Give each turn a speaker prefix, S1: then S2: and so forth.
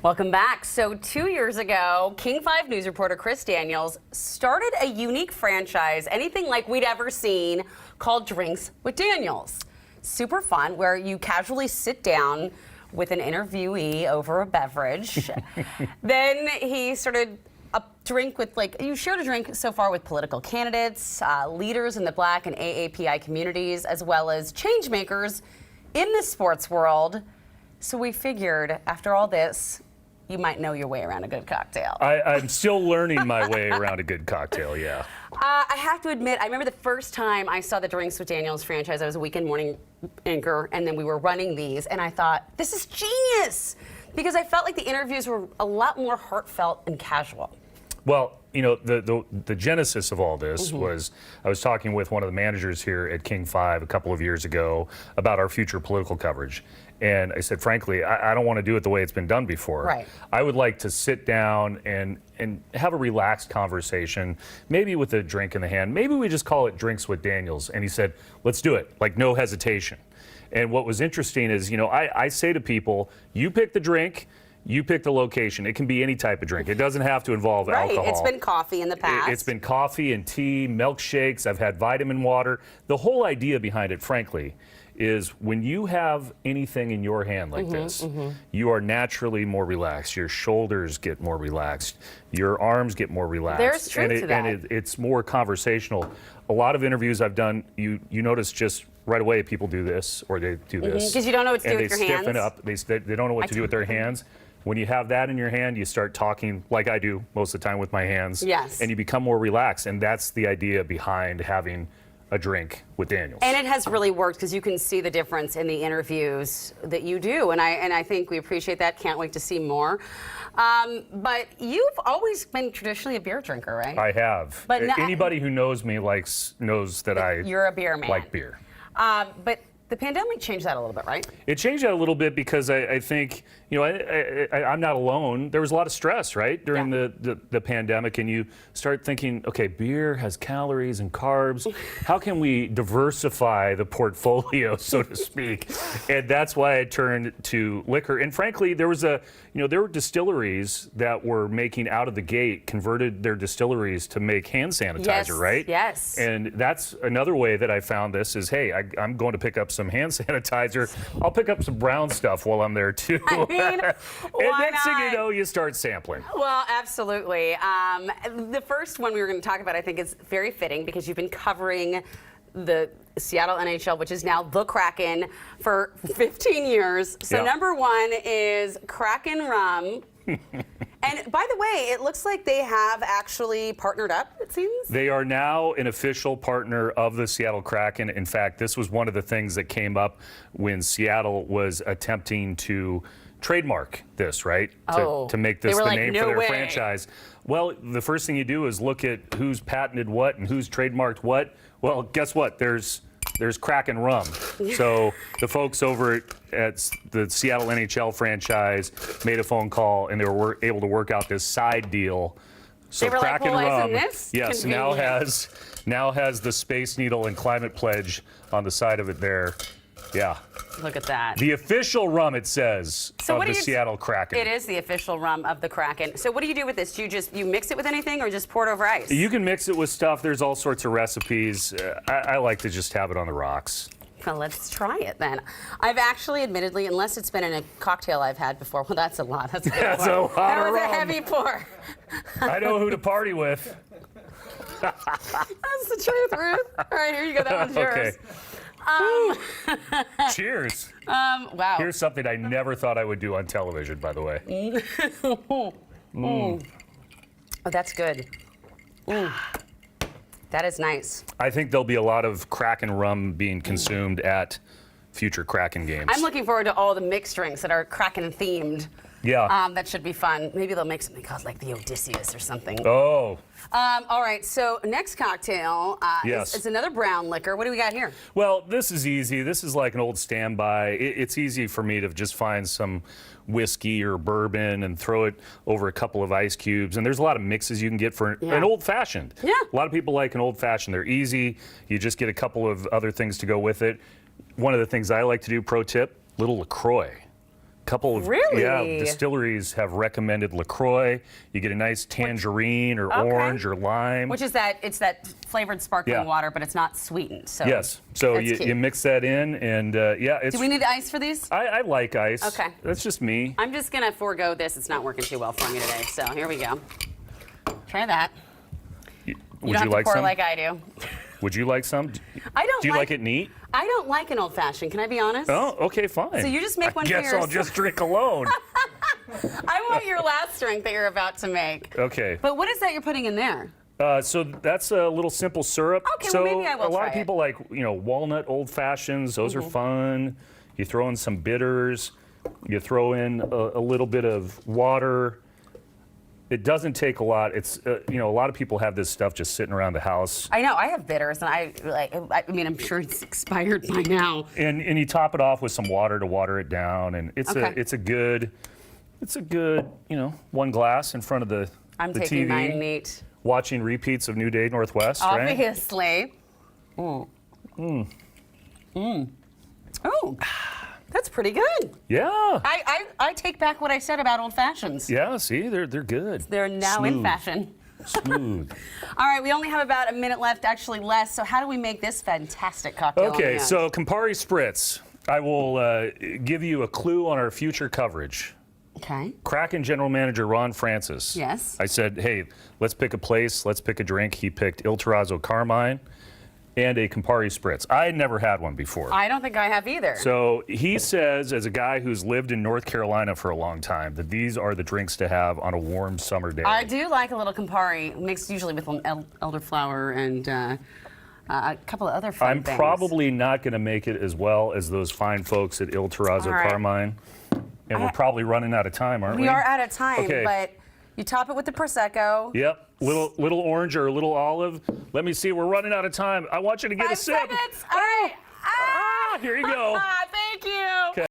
S1: Welcome back. So 2 years ago, King 5 News reporter Chris Daniels started a unique franchise, anything like we'd ever seen, called Drinks with Daniels. Super fun, where you casually sit down with an interviewee over a beverage. Then he started a drink with, you shared a drink so far with political candidates, leaders in the Black and AAPI communities, as well as change makers in the sports world. So we figured, after all this, you might know your way around a good cocktail.
S2: I'm still learning my way around a good cocktail, yeah.
S1: I have to admit, I remember the first time I saw the Drinks with Daniels franchise. I was a weekend morning anchor, and then we were running these, and I thought, this is genius! Because I felt like the interviews were a lot more heartfelt and casual.
S2: Well, you know, the genesis of all this was, I was talking with one of the managers here at King 5 a couple of years ago about our future political coverage. And I said, frankly, I don't want to do it the way it's been done before.
S1: Right.
S2: I would like to sit down and have a relaxed conversation, maybe with a drink in the hand. Maybe we just call it Drinks with Daniels. And he said, let's do it, like no hesitation. And what was interesting is, you know, I say to people, you pick the drink, you pick the location. It can be any type of drink. It doesn't have to involve alcohol.
S1: It's been coffee in the past.
S2: It's been coffee and tea, milkshakes. I've had vitamin water. The whole idea behind it, frankly, is when you have anything in your hand like this, you are naturally more relaxed. Your shoulders get more relaxed. Your arms get more relaxed.
S1: There's truth to that.
S2: And it's more conversational. A lot of interviews I've done, you notice just right away people do this or they do this.
S1: Because you don't know what to do with your hands.
S2: And they stiffen up. They don't know what to do with their hands. When you have that in your hand, you start talking like I do most of the time with my hands.
S1: Yes.
S2: And you become more relaxed. And that's the idea behind having a drink with Daniels.
S1: And it has really worked because you can see the difference in the interviews that you do. And I think we appreciate that. Can't wait to see more. But you've always been traditionally a beer drinker, right?
S2: I have. But anybody who knows me knows that
S1: you're a beer man.
S2: Like beer.
S1: But the pandemic changed that a little bit, right?
S2: It changed that a little bit because I think, you know, I'm not alone. There was a lot of stress, right, during the pandemic, and you start thinking, okay, beer has calories and carbs. How can we diversify the portfolio, so to speak? And that's why I turned to liquor. And frankly, there were distilleries that were making out of the gate, converted their distilleries to make hand sanitizer, right?
S1: Yes.
S2: And that's another way that I found this is, hey, I'm going to pick up some hand sanitizer. I'll pick up some brown stuff while I'm there too.
S1: I mean,
S2: and next thing you know, you start sampling.
S1: Well, absolutely. The first one we were going to talk about, I think, is very fitting because you've been covering the Seattle NHL, which is now the Kraken, for 15 years. So number one is Kraken Rum. And by the way, it looks like they have actually partnered up, it seems.
S2: They are now an official partner of the Seattle Kraken. In fact, this was one of the things that came up when Seattle was attempting to trademark this, right? To make this the name for their franchise. Well, the first thing you do is look at who's patented what and who's trademarked what. Well, guess what? There's Kraken Rum. So the folks over at the Seattle NHL franchise made a phone call, and they were able to work out this side deal. So
S1: they were
S2: Kraken
S1: like, well,
S2: Rum,
S1: yes,
S2: now has the Space Needle and Climate Pledge on the side of it there. Yeah.
S1: Look at that.
S2: The official rum, it says, of the Seattle Kraken.
S1: It is the official rum of the Kraken. So what do you do with this? Do you mix it with anything or just pour it over ice?
S2: You can mix it with stuff. There's all sorts of recipes. I like to just have it on the rocks.
S1: Well, let's try it then. I've actually, admittedly, unless it's been in a cocktail I've had before, well, that's a lot. That's a lot
S2: of
S1: rum.
S2: A
S1: heavy pour.
S2: I know who to party with.
S1: That's the truth, Ruth. All right, here you go. That one's yours.
S2: Okay. Cheers.
S1: Wow.
S2: Here's something I never thought I would do on television, by the way.
S1: Oh, that's good. That is nice.
S2: I think there'll be a lot of Kraken rum being consumed at future Kraken games.
S1: I'm looking forward to all the mixed drinks that are Kraken themed.
S2: Yeah.
S1: That should be fun. Maybe they'll make something called like the Odysseus or something.
S2: Oh.
S1: All right, so next cocktail is another brown liquor. What do we got here?
S2: Well, this is easy. This is like an old standby. It's easy for me to just find some whiskey or bourbon and throw it over a couple of ice cubes. And there's a lot of mixes you can get for an old-fashioned.
S1: Yeah.
S2: A lot of people like an old-fashioned. They're easy. You just get a couple of other things to go with it. One of the things I like to do, pro tip, little LaCroix. couple of distilleries have recommended LaCroix. You get a nice tangerine or orange or lime.
S1: Which is it's that flavored sparkling water, but it's not sweetened. So
S2: yes. So you mix that in, and it's.
S1: Do we need ice for these?
S2: I like ice.
S1: Okay.
S2: That's just me.
S1: I'm just gonna forego this. It's not working too well for me today. So here we go. Try that.
S2: Would
S1: you don't have to pour
S2: some?
S1: Like I do.
S2: Would you like some?
S1: I don't.
S2: Do you like it neat?
S1: I don't like an old fashioned. Can I be honest?
S2: Oh, okay, fine.
S1: So you just make one for yourself.
S2: I guess I'll just drink alone.
S1: I want your last drink that you're about to make.
S2: Okay.
S1: But what is that you're putting in there?
S2: So that's a little simple syrup.
S1: Okay,
S2: so
S1: well maybe I will
S2: a lot
S1: try
S2: of people like walnut old fashions. Those are fun. You throw in some bitters. You throw in a little bit of water. It doesn't take a lot. It's a lot of people have this stuff just sitting around the house.
S1: I know. I have bitters, and I mean, I'm sure it's expired by now.
S2: And you top it off with some water to water it down, and it's a good one glass in front of the
S1: I'm
S2: the
S1: taking
S2: TV,
S1: mine neat.
S2: watching repeats of New Day Northwest.
S1: Obviously.
S2: Right?
S1: Oh. That's pretty good.
S2: Yeah.
S1: I take back what I said about old fashions.
S2: Yeah, see, they're good.
S1: They're now in fashion.
S2: Smooth.
S1: All right, we only have about a minute left, actually less. So how do we make this fantastic cocktail?
S2: Okay, so Campari Spritz. I will give you a clue on our future coverage.
S1: Okay.
S2: Kraken General Manager Ron Francis.
S1: Yes.
S2: I said, hey, let's pick a place, let's pick a drink. He picked Il Terrazzo Carmine and a Campari Spritz. I had never had one before.
S1: I don't think I have either.
S2: So he says, as a guy who's lived in North Carolina for a long time, that these are the drinks to have on a warm summer day.
S1: I do like a little Campari, mixed usually with elderflower and a couple of other fun things.
S2: I'm probably not going to make it as well as those fine folks at Il Terrazzo Carmine. And we're probably running out of time, aren't we?
S1: We are out of time,
S2: okay.
S1: But you top it with the Prosecco.
S2: Yep, little orange or a little olive. Let me see, we're running out of time. I want you to get
S1: 5
S2: a sip.
S1: seconds. All right.
S2: Here you go.
S1: Thank you.